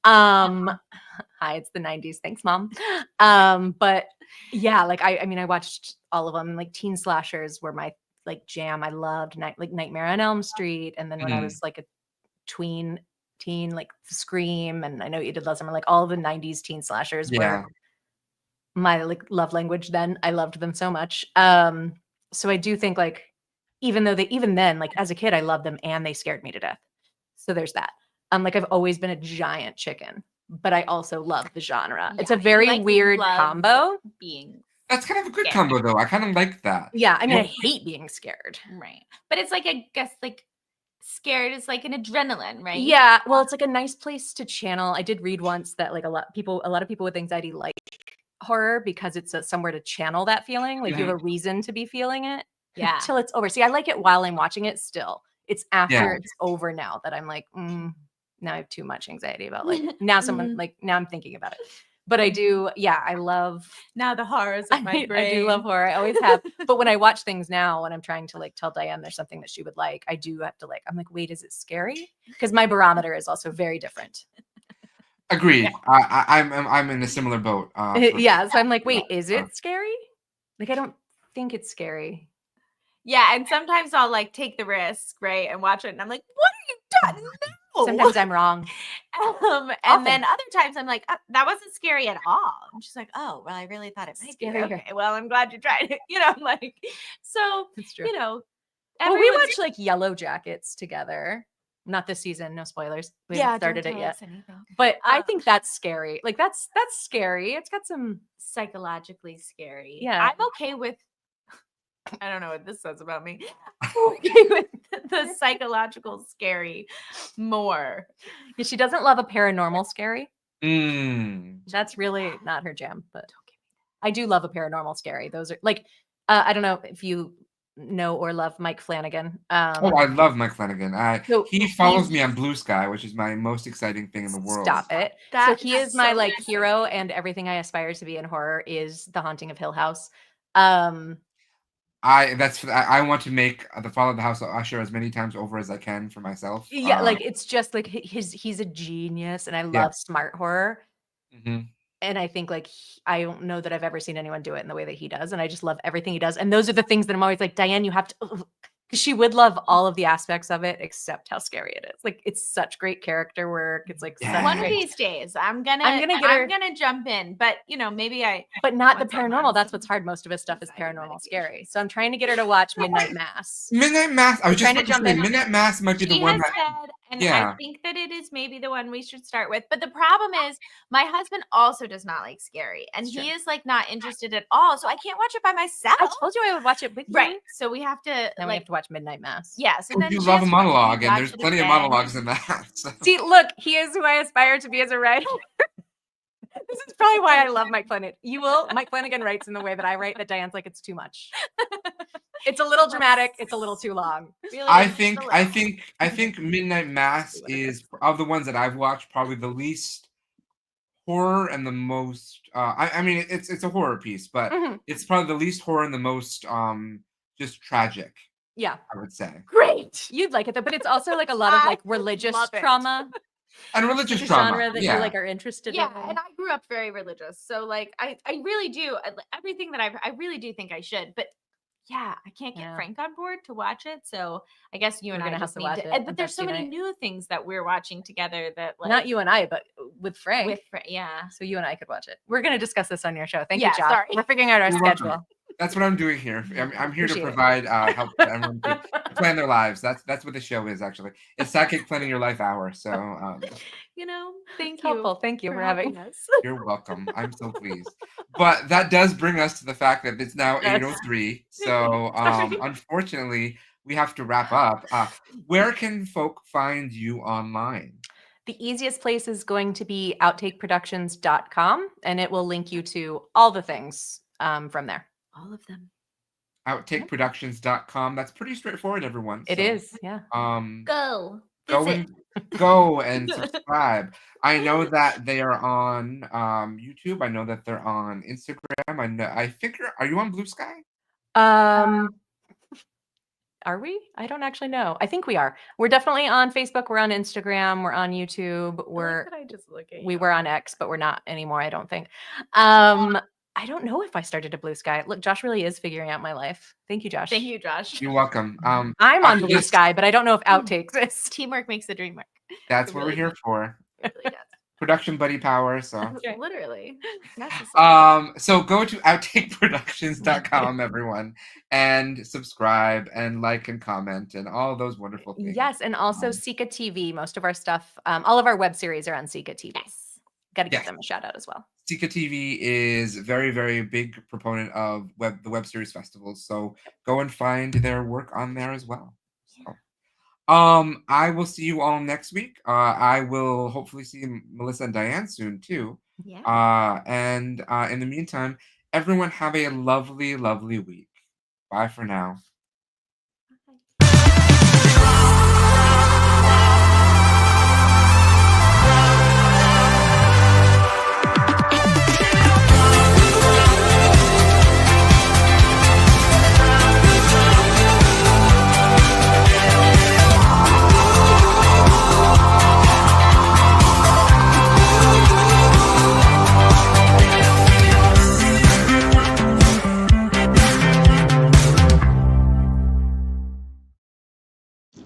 Hi, it's the 90s. Thanks, Mom. But yeah, like I mean I watched all of them. Like teen slashers were my like jam. I loved Nightmare on Elm Street, and then when I was like a teen, like Scream, and I know you did last summer, like all the 90s teen slashers were my like love language then. I loved them so much. So I do think like even then, like as a kid, I loved them and they scared me to death. So there's that. Like I've always been a giant chicken, but I also love the genre. It's a very weird combo. That's kind of a good combo, though. I kind of like that. Yeah, I mean, I hate being scared. Right. But it's like, I guess, like, scared is like an adrenaline, right? Yeah, well, it's like a nice place to channel. I did read once that, like, a lot of people with anxiety like horror because it's somewhere to channel that feeling. Like, you have a reason to be feeling it. Yeah. Till it's over. See, I like it while I'm watching it still. It's after it's over now that I'm like, now I have too much anxiety about, like, now now I'm thinking about it. But I do, I love now the horrors of my brain. I do love horror. I always have. But when I watch things now, when I'm trying to like tell Diane there's something that she would like, I do have to like, I'm like, wait, is it scary? Because my barometer is also very different. Agreed. Yeah. I'm in a similar boat. So I'm like, wait, is it scary? Like, I don't think it's scary. Yeah, and sometimes I'll like take the risk, right, and watch it, and I'm like, what are you doing? No. Sometimes I'm wrong. And then other times I'm like, that wasn't scary at all. And she's like, oh, well, I really thought it might be. Okay, well, I'm glad you tried it. You know, like, so, it's true. You know. Well, we watched like Yellow Jackets together. Not this season, no spoilers. We haven't started it yet. But I think that's scary. Like that's scary. It's got some psychologically scary. Yeah. I'm okay with I don't know what this says about me. I'm okay with the psychological scary more. Yeah, she doesn't love a paranormal scary. That's really not her jam, but I do love a paranormal scary. Those are like I don't know if you know or love Mike Flanagan. I love Mike Flanagan. He follows me on Blue Sky, which is my most exciting thing in the world. Stop it. So he is my like hero, and everything I aspire to be in horror is The Haunting of Hill House. I want to make the Fall of the House of Usher as many times over as I can for myself. Yeah, like it's just like he's a genius, and I love smart horror. Mm-hmm. And I think like I don't know that I've ever seen anyone do it in the way that he does. And I just love everything he does. And those are the things that I'm always like, Diann, you have to, because she would love all of the aspects of it except how scary it is. Like it's such great character work. It's like such One of great- these days, I'm gonna jump in, but maybe but not the once I'm paranormal. on That's what's hard. Most of his stuff is paranormal scary. So I'm trying to get her to watch Midnight Mass. Midnight Mass. I was just trying to about to jump say, in. Midnight Mass might be the She one has that. said, and Yeah. I think that it is maybe the one we should start with. But the problem is, my husband also does not like scary, and he is like not interested at all. So I can't watch it by myself. I told you I would watch it with you. Right. So we have to Then we have to watch Midnight Mass. Yes. And then You she love has a to watch it, monologue, we and watch there's it plenty of again. monologues in that. So. See, look, he is who I aspire to be as a writer. This is probably why I love Mike Flanagan. Mike Flanagan writes in the way that I write that Diane's like, it's too much. It's a little dramatic. It's a little too long. Really, I just think a little. Midnight Mass is of the ones that I've watched probably the least horror and the most. I mean, it's a horror piece, but it's probably the least horror and the most just tragic. Yeah, I would say. Great. You'd like it though, but it's also like a lot of like religious love it. trauma. And religious It's a trauma. genre that you like are interested Yeah, in. and I grew up very religious, so like I really do everything that I really do think I should, but yeah, I can't get Frank on board to watch it, so I guess you and We're I gonna just have to need watch to. it But on there's so Thursday many night. new things that we're watching together that like Not you and I, but with Frank. yeah. So you and I could watch it. We're going to discuss this on your show. Thank Yeah, you, Josh. sorry. We're figuring out our You're welcome. schedule. That's what I'm doing here. I'm here to Appreciate it. provide help for everyone to plan their lives. That's what the show is actually. It's SideKick Planning Your Life Hour. So Thank It's you. helpful. Thank you for having us. you're welcome. I'm so pleased. But that does bring us to the fact that it's now 8:03. So unfortunately, we have to wrap up. Where can folk find you online? The easiest place is going to be outtakeproductions.com, and it will link you to all the things from there. All of them. Outtakeproductions.com. That's pretty straightforward, everyone. It is, yeah. Go. Go and subscribe. I know that they are on YouTube. I know that they're on Instagram. I figure, are you on Blue Sky? Are we? I don't actually know. I think we are. We're definitely on Facebook. We're on Instagram. We're on YouTube. We were on X, but we're not anymore, I don't think. I don't know if I started a Blue Sky. Look, Josh really is figuring out my life. Thank you, Josh. Thank you, Josh. You're welcome. I'm on Blue Sky, but I don't know if Outtakes is. Teamwork makes the dream work. That's what we're here for. It really does. Production buddy power. So Literally. so go to outtakeproductions.com, everyone, and subscribe and like and comment and all those wonderful things. Yes, and also Sika TV. Most of our stuff, all of our web series are on Sika TV. Yes. Got to give them a shout out as well. Sika TV is very, very big proponent of the web series festivals. So go and find their work on there as well. So, I will see you all next week. I will hopefully see Melissa and Diann soon too. Yeah. And in the meantime, everyone have a lovely, lovely week. Bye for now.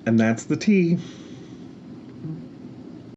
And that's the tea.